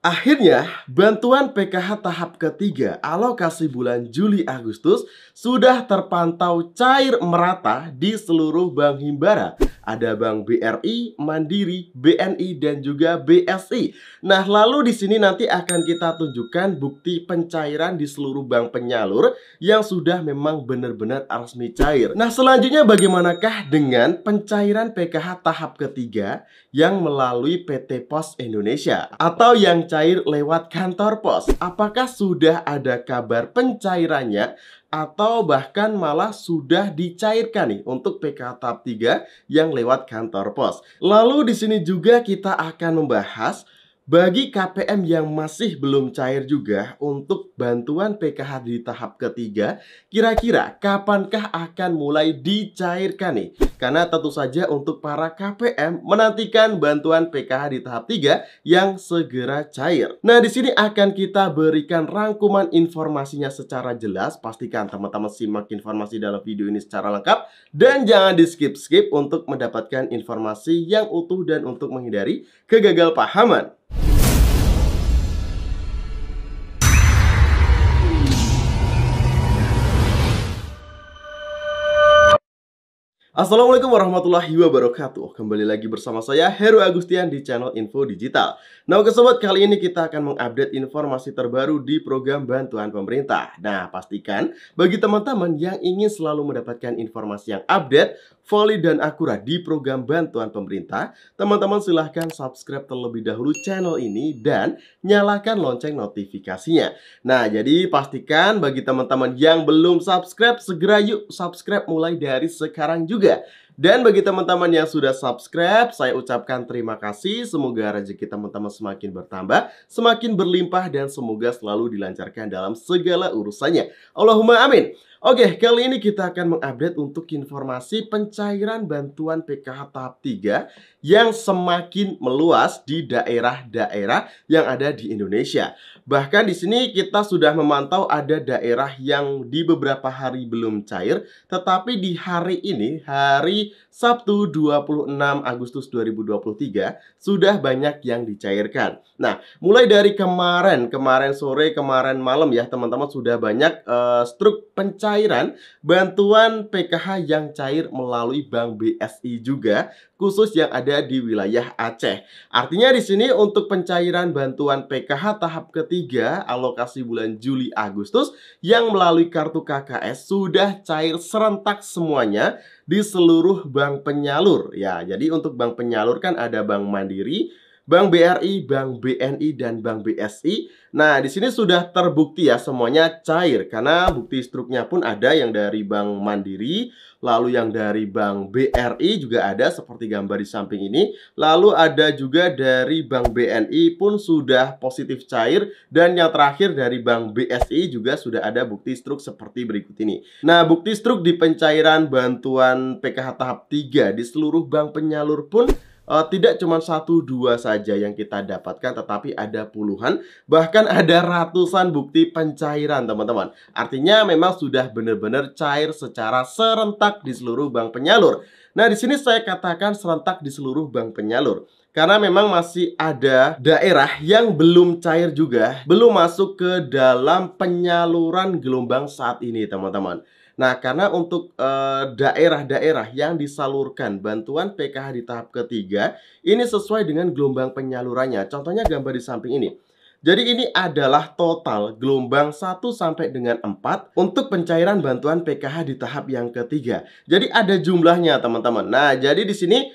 Akhirnya, bantuan PKH tahap ketiga alokasi bulan Juli Agustus sudah terpantau cair merata di seluruh bank himbara. Ada Bank BRI, Mandiri, BNI, dan juga BSI. Nah, lalu di sini nanti akan kita tunjukkan bukti pencairan di seluruh bank penyalur yang sudah memang benar-benar resmi cair. Nah, selanjutnya bagaimanakah dengan pencairan PKH tahap ketiga yang melalui PT Pos Indonesia atau yang cair lewat kantor pos? Apakah sudah ada kabar pencairannya atau bahkan malah sudah dicairkan nih untuk PKH tahap 3 yang lewat kantor pos? Lalu di sini juga kita akan membahas bagi KPM yang masih belum cair juga untuk bantuan PKH di tahap ketiga, kira-kira kapankah akan mulai dicairkan nih? Karena tentu saja untuk para KPM menantikan bantuan PKH di tahap 3 yang segera cair. Nah, di sini akan kita berikan rangkuman informasinya secara jelas. Pastikan teman-teman simak informasi dalam video ini secara lengkap dan jangan di skip-skip untuk mendapatkan informasi yang utuh dan untuk menghindari kegagalpahaman. Assalamualaikum warahmatullahi wabarakatuh. Kembali lagi bersama saya Heru Agustian di channel Info Digital. Nah, oke sobat, kali ini kita akan mengupdate informasi terbaru di program bantuan pemerintah. Nah, pastikan bagi teman-teman yang ingin selalu mendapatkan informasi yang update, valid dan akurat di program bantuan pemerintah, teman-teman silahkan subscribe terlebih dahulu channel ini dan nyalakan lonceng notifikasinya. Nah, jadi pastikan bagi teman-teman yang belum subscribe, segera yuk subscribe mulai dari sekarang juga. Dan bagi teman-teman yang sudah subscribe, saya ucapkan terima kasih. Semoga rezeki teman-teman semakin bertambah, semakin berlimpah, dan semoga selalu dilancarkan dalam segala urusannya. Allahumma amin. Oke, kali ini kita akan mengupdate untuk informasi pencairan bantuan PKH tahap 3 yang semakin meluas di daerah-daerah yang ada di Indonesia. Bahkan di sini kita sudah memantau ada daerah yang di beberapa hari belum cair, tetapi di hari ini, hari Sabtu 26 Agustus 2023, sudah banyak yang dicairkan. Nah, mulai dari kemarin sore, kemarin malam ya teman-teman, sudah banyak struk pencairan bantuan PKH yang cair melalui Bank BSI juga, khusus yang ada di wilayah Aceh. Artinya di sini untuk pencairan bantuan PKH tahap ketiga alokasi bulan Juli Agustus yang melalui kartu KKS sudah cair serentak semuanya di seluruh bank penyalur. Ya, jadi untuk bank penyalur kan ada Bank Mandiri, Bank BRI, Bank BNI, dan Bank BSI. Nah, di sini sudah terbukti ya semuanya cair karena bukti struknya pun ada yang dari Bank Mandiri, lalu yang dari Bank BRI juga ada seperti gambar di samping ini. Lalu ada juga dari Bank BNI pun sudah positif cair, dan yang terakhir dari Bank BSI juga sudah ada bukti struk seperti berikut ini. Nah, bukti struk di pencairan bantuan PKH tahap 3 di seluruh bank penyalur pun tidak cuma 1-2 saja yang kita dapatkan, tetapi ada puluhan, bahkan ada ratusan bukti pencairan teman-teman. Artinya memang sudah benar-benar cair secara serentak di seluruh bank penyalur. Nah, di sini saya katakan serentak di seluruh bank penyalur karena memang masih ada daerah yang belum cair juga, belum masuk ke dalam penyaluran gelombang saat ini teman-teman. Nah, karena untuk daerah-daerah yang disalurkan bantuan PKH di tahap ketiga, ini sesuai dengan gelombang penyalurannya. Contohnya gambar di samping ini. Jadi ini adalah total gelombang 1 sampai dengan 4 untuk pencairan bantuan PKH di tahap yang ketiga. Jadi ada jumlahnya teman-teman. Nah, jadi di sini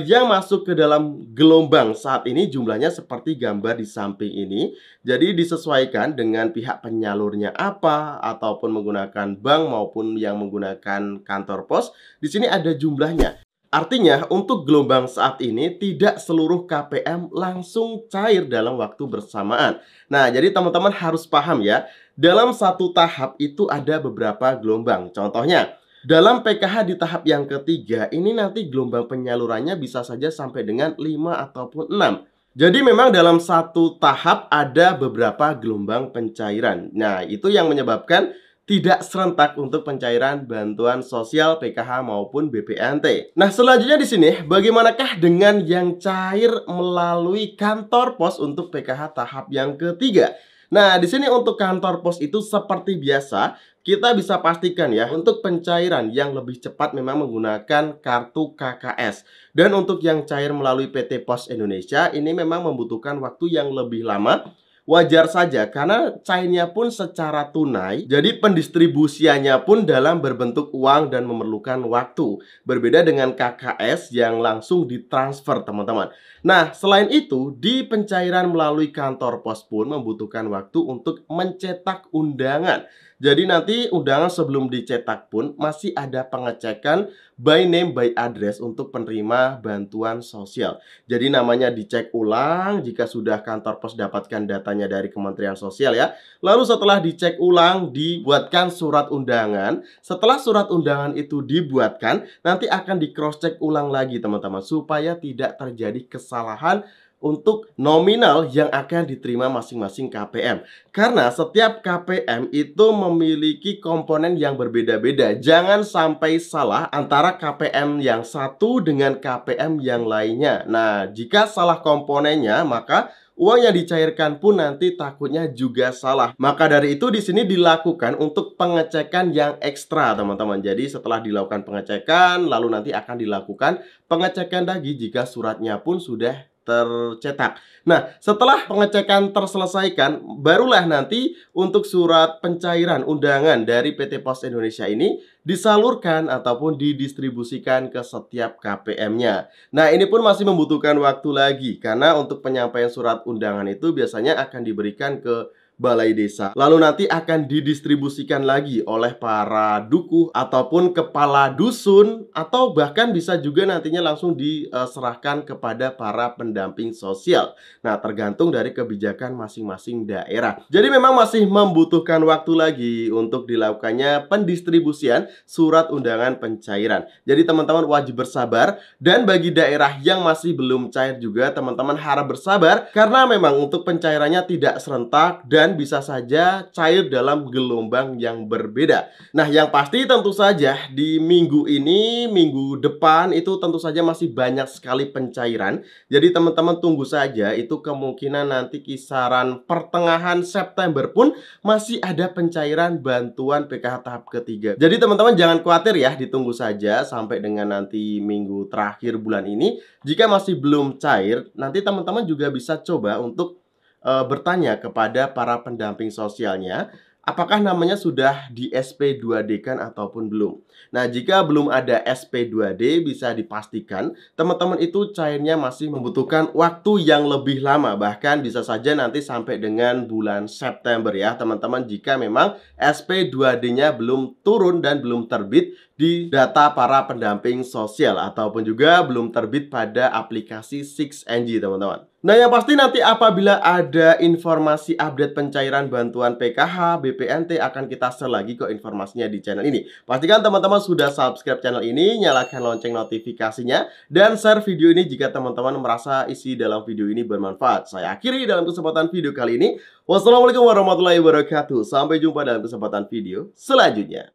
yang masuk ke dalam gelombang saat ini jumlahnya seperti gambar di samping ini. Jadi disesuaikan dengan pihak penyalurnya apa, ataupun menggunakan bank maupun yang menggunakan kantor pos. Di sini ada jumlahnya. Artinya untuk gelombang saat ini tidak seluruh KPM langsung cair dalam waktu bersamaan. Nah, jadi teman-teman harus paham ya, dalam satu tahap itu ada beberapa gelombang. Contohnya, dalam PKH di tahap yang ketiga, ini nanti gelombang penyalurannya bisa saja sampai dengan 5 ataupun 6. Jadi memang dalam satu tahap ada beberapa gelombang pencairan. Nah, itu yang menyebabkan tidak serentak untuk pencairan bantuan sosial PKH maupun BPNT. Nah, selanjutnya di sini bagaimanakah dengan yang cair melalui kantor pos untuk PKH tahap yang ketiga? Nah, di sini untuk kantor pos itu seperti biasa, kita bisa pastikan ya, untuk pencairan yang lebih cepat memang menggunakan kartu KKS. Dan untuk yang cair melalui PT Pos Indonesia, ini memang membutuhkan waktu yang lebih lama. Wajar saja karena cairnya pun secara tunai, jadi pendistribusiannya pun dalam berbentuk uang dan memerlukan waktu. Berbeda dengan KKS yang langsung ditransfer, teman-teman. Nah, selain itu, di pencairan melalui kantor pos pun membutuhkan waktu untuk mencetak undangan. Jadi nanti undangan sebelum dicetak pun masih ada pengecekan by name by address untuk penerima bantuan sosial. Jadi namanya dicek ulang jika sudah kantor pos dapatkan datanya dari Kementerian Sosial ya. Lalu setelah dicek ulang dibuatkan surat undangan. Setelah surat undangan itu dibuatkan, nanti akan di cross check ulang lagi teman-teman supaya tidak terjadi kesalahan untuk nominal yang akan diterima masing-masing KPM. Karena setiap KPM itu memiliki komponen yang berbeda-beda. Jangan sampai salah antara KPM yang satu dengan KPM yang lainnya. Nah, jika salah komponennya, maka uang yang dicairkan pun nanti takutnya juga salah. Maka dari itu di sini dilakukan untuk pengecekan yang ekstra, teman-teman. Jadi setelah dilakukan pengecekan, lalu nanti akan dilakukan pengecekan lagi jika suratnya pun sudah tercetak. Nah, setelah pengecekan terselesaikan, barulah nanti untuk surat pencairan undangan dari PT Pos Indonesia ini disalurkan ataupun didistribusikan ke setiap KPM-nya. Nah, ini pun masih membutuhkan waktu lagi karena untuk penyampaian surat undangan itu biasanya akan diberikan ke balai desa. Lalu nanti akan didistribusikan lagi oleh para dukuh ataupun kepala dusun atau bahkan bisa juga nantinya langsung diserahkan kepada para pendamping sosial. Nah, tergantung dari kebijakan masing-masing daerah. Jadi memang masih membutuhkan waktu lagi untuk dilakukannya pendistribusian surat undangan pencairan. Jadi teman-teman wajib bersabar dan bagi daerah yang masih belum cair juga teman-teman harap bersabar karena memang untuk pencairannya tidak serentak dan bisa saja cair dalam gelombang yang berbeda. Nah, yang pasti tentu saja di minggu ini, minggu depan itu tentu saja masih banyak sekali pencairan. Jadi teman-teman tunggu saja, itu kemungkinan nanti kisaran pertengahan September pun masih ada pencairan bantuan PKH tahap ketiga. Jadi teman-teman jangan khawatir ya, ditunggu saja sampai dengan nanti minggu terakhir bulan ini. Jika masih belum cair, nanti teman-teman juga bisa coba untuk bertanya kepada para pendamping sosialnya apakah namanya sudah di SP2D-kan ataupun belum. Nah, jika belum ada SP2D bisa dipastikan teman-teman itu cairnya masih membutuhkan waktu yang lebih lama. Bahkan bisa saja nanti sampai dengan bulan September ya teman-teman jika memang SP2D-nya belum turun dan belum terbit di data para pendamping sosial ataupun juga belum terbit pada aplikasi 6NG teman-teman. Nah, yang pasti nanti apabila ada informasi update pencairan bantuan PKH, BPNT akan kita share lagi kok informasinya di channel ini. Pastikan teman-teman sudah subscribe channel ini, nyalakan lonceng notifikasinya, dan share video ini jika teman-teman merasa isi dalam video ini bermanfaat. Saya akhiri dalam kesempatan video kali ini. Wassalamualaikum warahmatullahi wabarakatuh. Sampai jumpa dalam kesempatan video selanjutnya.